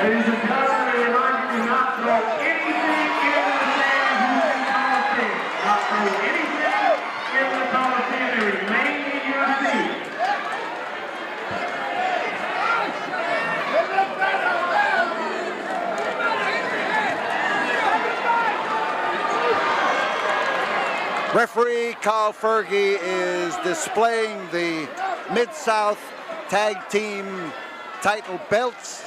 Ladies and gentlemen, we remind you to not throw anything into the sand using Coliseum. Not throw anything into the Coliseum and remain in your seat. Referee Carl Fergie is displaying the Mid-South Tag Team title belts.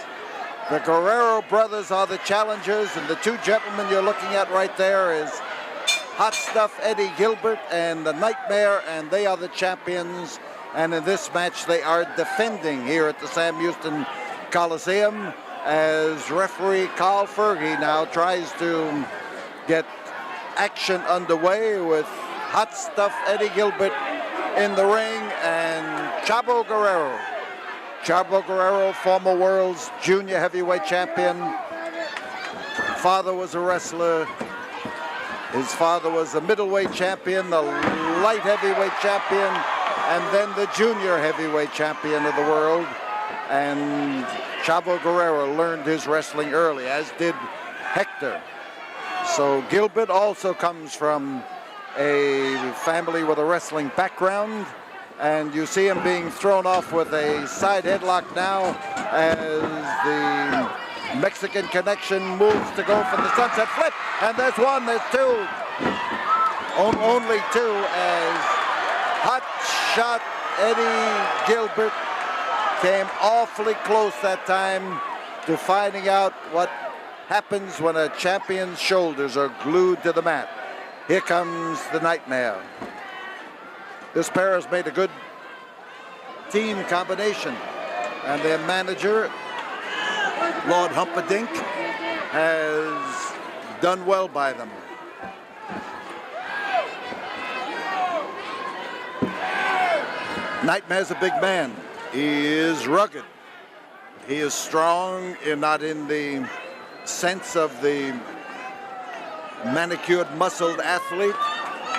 The Guerrero brothers are the challengers, and the two gentlemen you're looking at right there is Hot Stuff Eddie Gilbert and the Nightmare, and they are the champions. And in this match, they are defending here at the Sam Houston Coliseum as referee Carl Fergie now tries to get action underway with Hot Stuff Eddie Gilbert in the ring and Chavo Guerrero. Chavo Guerrero, former world's junior heavyweight champion. Father was a wrestler. His father was a middleweight champion, the light heavyweight champion, and then the junior heavyweight champion of the world. And Chavo Guerrero learned his wrestling early, as did Hector. So Gilbert also comes from a family with a wrestling background, and you see him being thrown off with a side headlock now as the Mexican Connection moves to go for the sunset flip, and there's one, there's two, only two, as Hot Shot Eddie Gilbert came awfully close that time to finding out what happens when a champion's shoulders are glued to the mat. Here comes the Nightmare. This pair has made a good team combination, and their manager, Lord Humperdinck, has done well by them. Nightmare's a big man. He is rugged. He is strong, not in the sense of the manicured, muscled athlete,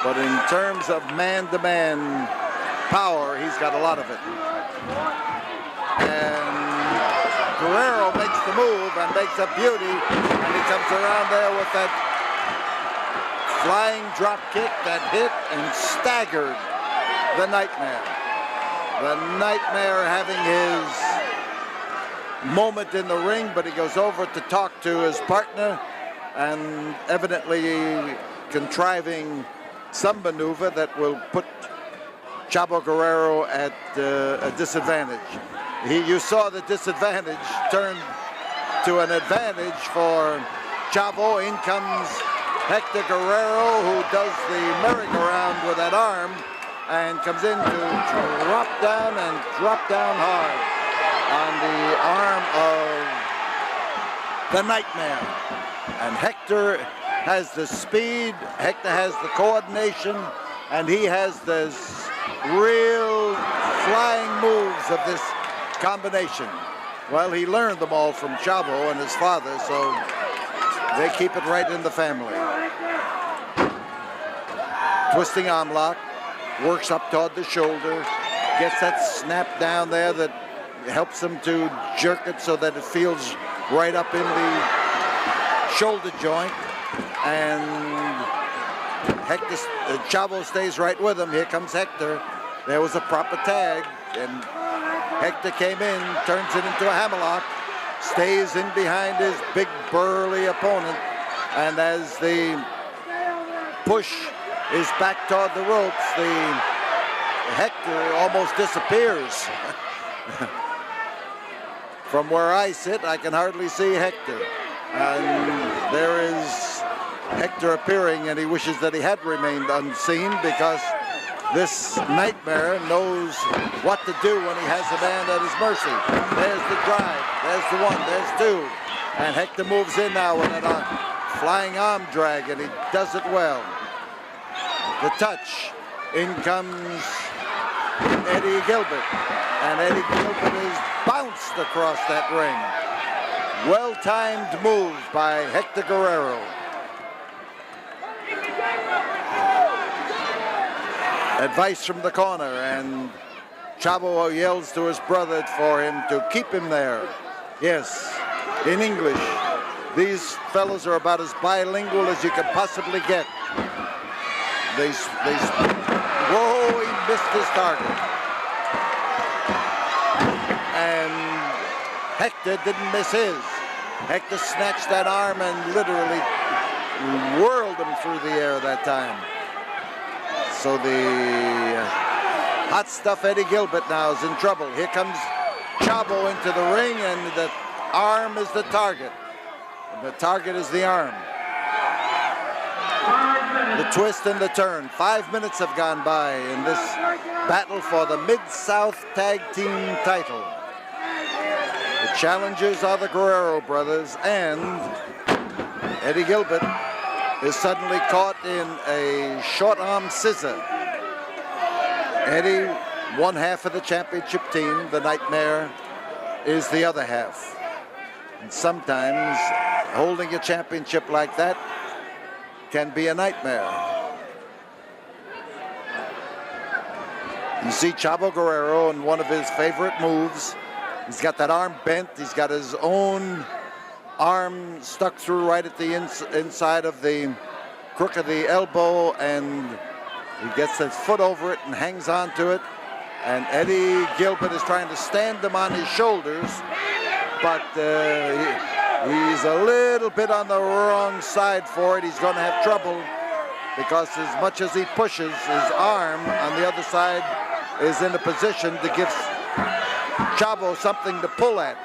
but in terms of man-to-man power, he's got a lot of it. And Guerrero makes the move and makes a beauty, and he comes around there with that flying drop kick that hit and staggered the Nightmare. The Nightmare having his moment in the ring, but he goes over to talk to his partner and evidently contriving some maneuver that will put Chavo Guerrero at a disadvantage. You saw the disadvantage turn to an advantage for Chavo. In comes Hector Guerrero, who does the merry-go-round with that arm and comes in to drop down hard on the arm of the Nightmare. And Hector has the speed, Hector has the coordination, and he has the real flying moves of this combination. Well, he learned them all from Chavo and his father, so they keep it right in the family. Twisting arm lock, works up toward the shoulder, gets that snap down there that helps him to jerk it so that it feels right up in the shoulder joint, and Hector, Chavo stays right with him. Here comes Hector. There was a proper tag, and Hector came in, turns it into a hammerlock, stays in behind his big burly opponent, and as the push is back toward the ropes, the Hector almost disappears. From where I sit, I can hardly see Hector. And there is Hector appearing, and he wishes that he had remained unseen, because this Nightmare knows what to do when he has a man at his mercy. There's the drive, there's the one, there's two. And Hector moves in now with a flying arm drag, and he does it well. The touch, in comes Eddie Gilbert, and Eddie Gilbert is bounced across that ring. Well-timed move by Hector Guerrero. Advice from the corner, and Chavo yells to his brother for him to keep him there. Yes, in English. These fellows are about as bilingual as you could possibly get. Whoa, he missed his target. And Hector didn't miss his. Hector snatched that arm and literally whirled him through the air that time. So the hot stuff Eddie Gilbert now is in trouble. Here comes Chavo into the ring, and the arm is the target. And the target is the arm. The twist and the turn. 5 minutes have gone by in this battle for the Mid-South Tag Team title. The challengers are the Guerrero brothers, and Eddie Gilbert is suddenly caught in a short arm scissor. Eddie, one half of the championship team. The Nightmare is the other half. And sometimes holding a championship like that can be a nightmare. You see Chavo Guerrero in one of his favorite moves. He's got that arm bent. He's got his own arm stuck through right at the inside of the crook of the elbow, and he gets his foot over it and hangs on to it. And Eddie Gilbert is trying to stand him on his shoulders, but he's a little bit on the wrong side for it. He's going to have trouble because as much as he pushes, his arm on the other side is in a position to give Chavo something to pull at.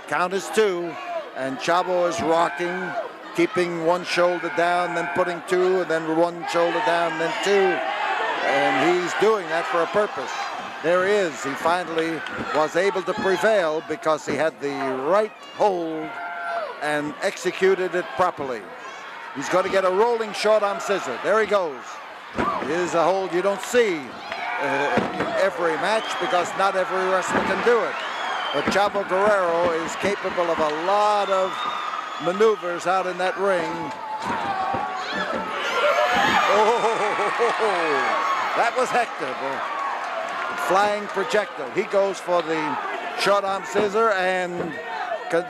Count is 2, and Chavo is rocking, keeping one shoulder down, then putting 2, and then one shoulder down, then 2. And he's doing that for a purpose. There he is. He finally was able to prevail because he had the right hold and executed it properly. He's going to get a rolling short arm scissor. There he goes. Here's a hold you don't see in every match because not every wrestler can do it. But Chavo Guerrero is capable of a lot of maneuvers out in that ring. Oh, that was Hector, the flying projectile. He goes for the short arm scissor, and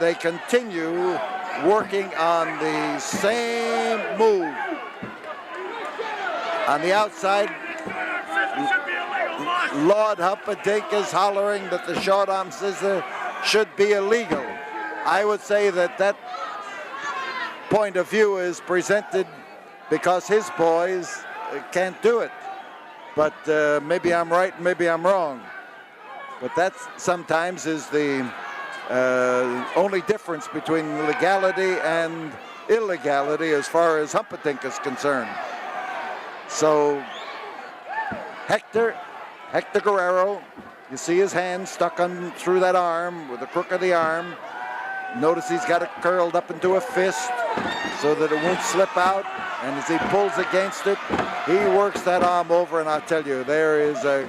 they continue working on the same move. On the outside, Lord Humperdinck is hollering that the short arm scissor should be illegal. I would say that that point of view is presented because his boys can't do it. But maybe I'm right, maybe I'm wrong. But that sometimes is the only difference between legality and illegality as far as Humperdinck is concerned. So Hector Guerrero, you see his hand stuck on through that arm with the crook of the arm. Notice he's got it curled up into a fist so that it won't slip out. And as he pulls against it, he works that arm over, and I'll tell you, there is a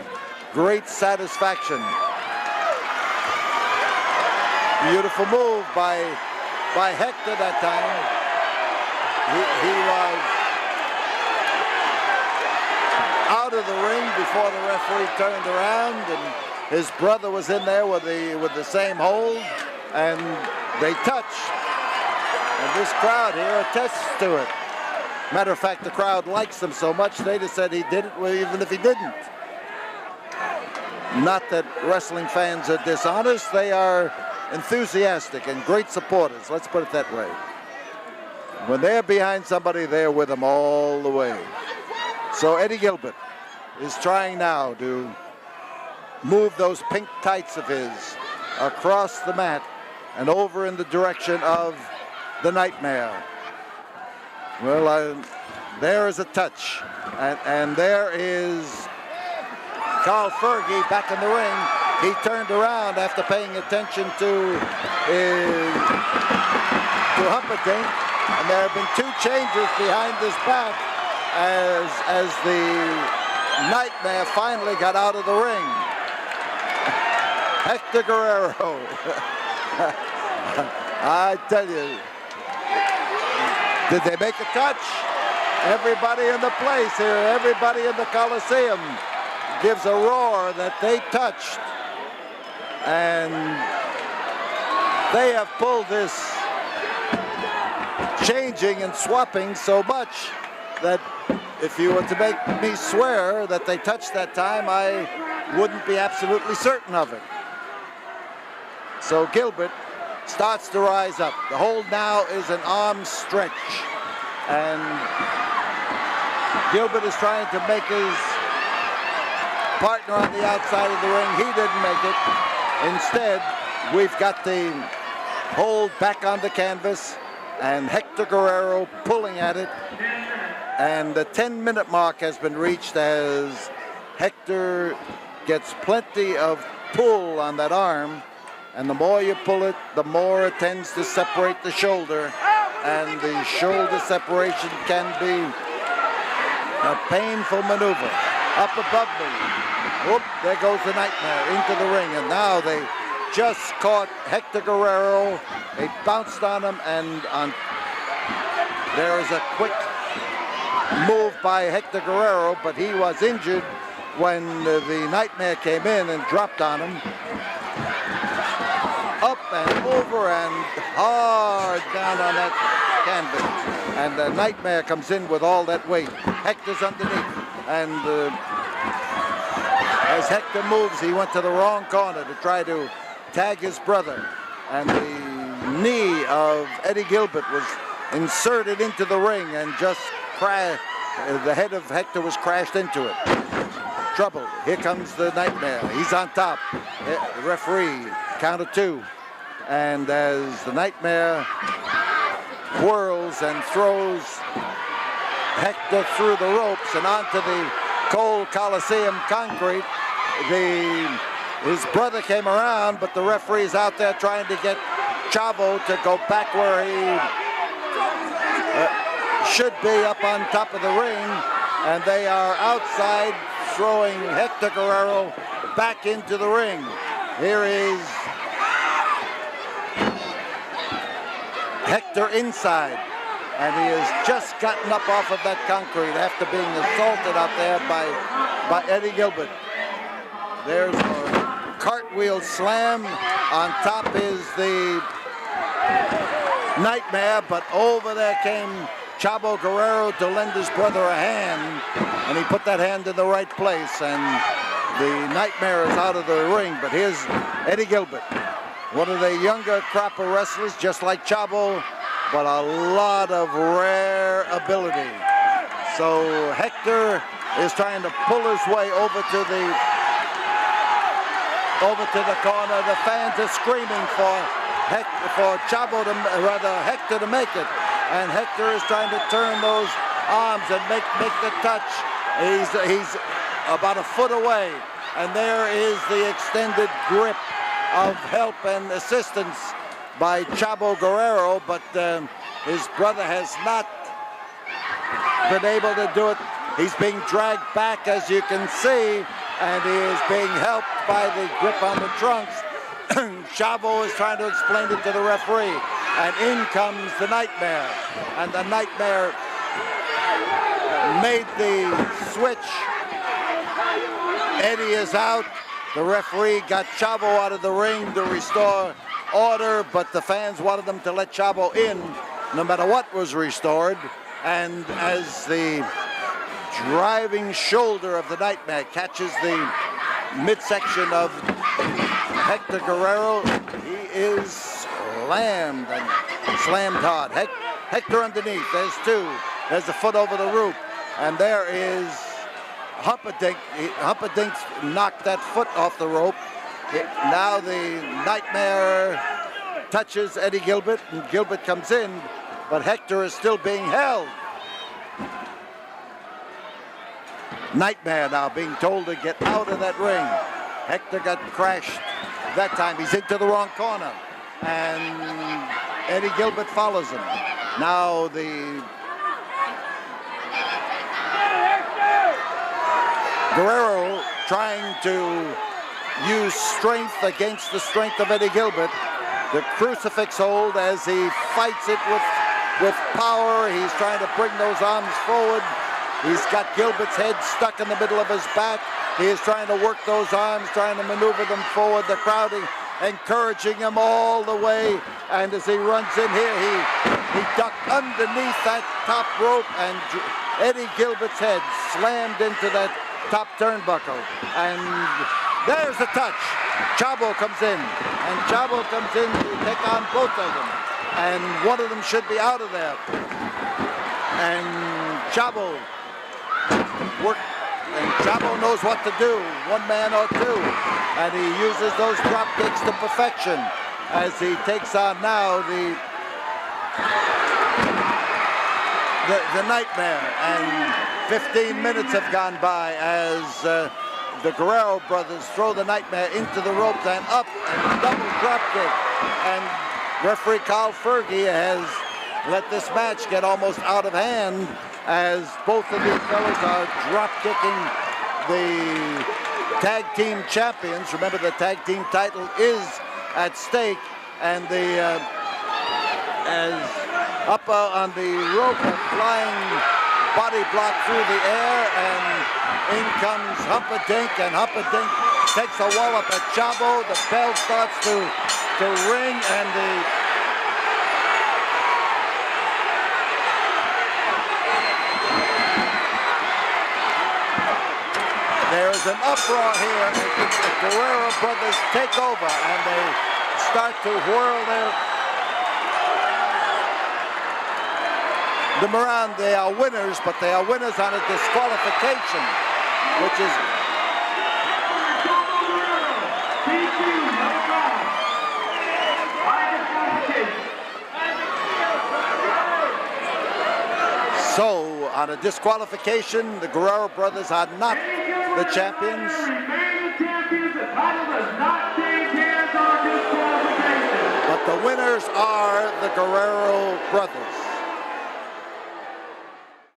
great satisfaction. Beautiful move by Hector that time. He was out of the ring before the referee turned around, and his brother was in there with the same hold, and they touched. And this crowd here attests to it. Matter of fact, the crowd likes him so much, they just said he did it even if he didn't. Not that wrestling fans are dishonest, they are enthusiastic and great supporters, let's put it that way. When they're behind somebody, they're with them all the way. So Eddie Gilbert is trying now to move those pink tights of his across the mat and over in the direction of the Nightmare. Well, there is a touch, and there is Carl Fergie back in the ring. He turned around after paying attention to Humperdinck, and there have been 2 changes behind his back as the Nightmare finally got out of the ring. Hector Guerrero. I tell you, did they make a touch? Everybody in the place here, everybody in the Coliseum gives a roar that they touched. And they have pulled this changing and swapping so much that if you were to make me swear that they touched that time, I wouldn't be absolutely certain of it. So Gilbert starts to rise up. The hold now is an arm stretch. And Gilbert is trying to make his partner on the outside of the ring. He didn't make it. Instead, we've got the hold back on the canvas and Hector Guerrero pulling at it. And the 10-minute mark has been reached as Hector gets plenty of pull on that arm. And the more you pull it, the more it tends to separate the shoulder. And the shoulder separation can be a painful maneuver. Up above me. Whoop, there goes the Nightmare into the ring. And now they just caught Hector Guerrero. They bounced on him, and there is a quick move by Hector Guerrero, but he was injured when the Nightmare came in and dropped on him. Up and over and hard down on that canvas. And the Nightmare comes in with all that weight. Hector's underneath. And as Hector moves, he went to the wrong corner to try to tag his brother. And the knee of Eddie Gilbert was inserted into the ring and just crashed. The head of Hector was crashed into it. Trouble. Here comes the Nightmare. He's on top. The referee, count of 2. And as the Nightmare whirls and throws Hector through the ropes and onto the cold Coliseum concrete, his brother came around, but the referee's out there trying to get Chavo to go back where he should be, up on top of the ring, and they are outside throwing Hector Guerrero back into the ring. Here is Hector inside, and he has just gotten up off of that concrete after being assaulted out there by Eddie Gilbert. There's a cartwheel slam. On top is the Nightmare, but over there came Chavo Guerrero to lend his brother a hand, and he put that hand in the right place, and the Nightmare is out of the ring. But here's Eddie Gilbert, one of the younger crop of wrestlers, just like Chavo, but a lot of rare ability. So Hector is trying to pull his way over to the corner. The fans are screaming for Chavo Hector to make it. And Hector is trying to turn those arms and make the touch. He's about a foot away. And there is the extended grip of help and assistance by Chavo Guerrero, but his brother has not been able to do it. He's being dragged back, as you can see, and he is being helped by the grip on the trunks. Chavo is trying to explain it to the referee, and in comes the Nightmare, and the Nightmare made the switch. Eddie is out. The referee got Chavo out of the ring to restore order, but the fans wanted them to let Chavo in no matter what was restored. And as the driving shoulder of the Nightmare catches the midsection of Hector Guerrero, he is slammed hard. Hector underneath. There's 2. There's a foot over the rope, and there is Humperdinck. Humperdinck knocked that foot off the rope. Now the Nightmare touches Eddie Gilbert, and Gilbert comes in, but Hector is still being held. Nightmare now being told to get out of that ring. Hector got crashed that time. He's into the wrong corner, and Eddie Gilbert follows him. Now the Guerrero trying to use strength against the strength of Eddie Gilbert. The crucifix hold as he fights it with power. He's trying to bring those arms forward, He's got Gilbert's head stuck in the middle of his back. He is trying to work those arms, trying to maneuver them forward. The crowd encouraging him all the way. And as he runs in here, he ducked underneath that top rope, and Eddie Gilbert's head slammed into that top turnbuckle. And there's the touch. Chavo comes in, and Chavo comes in to take on both of them. And one of them should be out of there. And Chavo knows what to do, one man or two. And he uses those drop kicks to perfection as he takes on now the Nightmare. And 15 minutes have gone by as the Guerrero brothers throw the Nightmare into the ropes and up, and double drop kick. And referee Carl Fergie has let this match get almost out of hand as both of these fellas are drop kicking the tag team champions. Remember, the tag team title is at stake, and as up on the rope, a flying body block through the air, and in comes Humpadink, and Humpadink takes a wallop at Chavo. The bell starts to ring, and there's an uproar here. The Guerrero brothers take over, and they start to whirl them around. They are winners, but they are winners on a disqualification, which is... So, on a disqualification, the Guerrero brothers are not the champions. But the winners are the Guerrero brothers.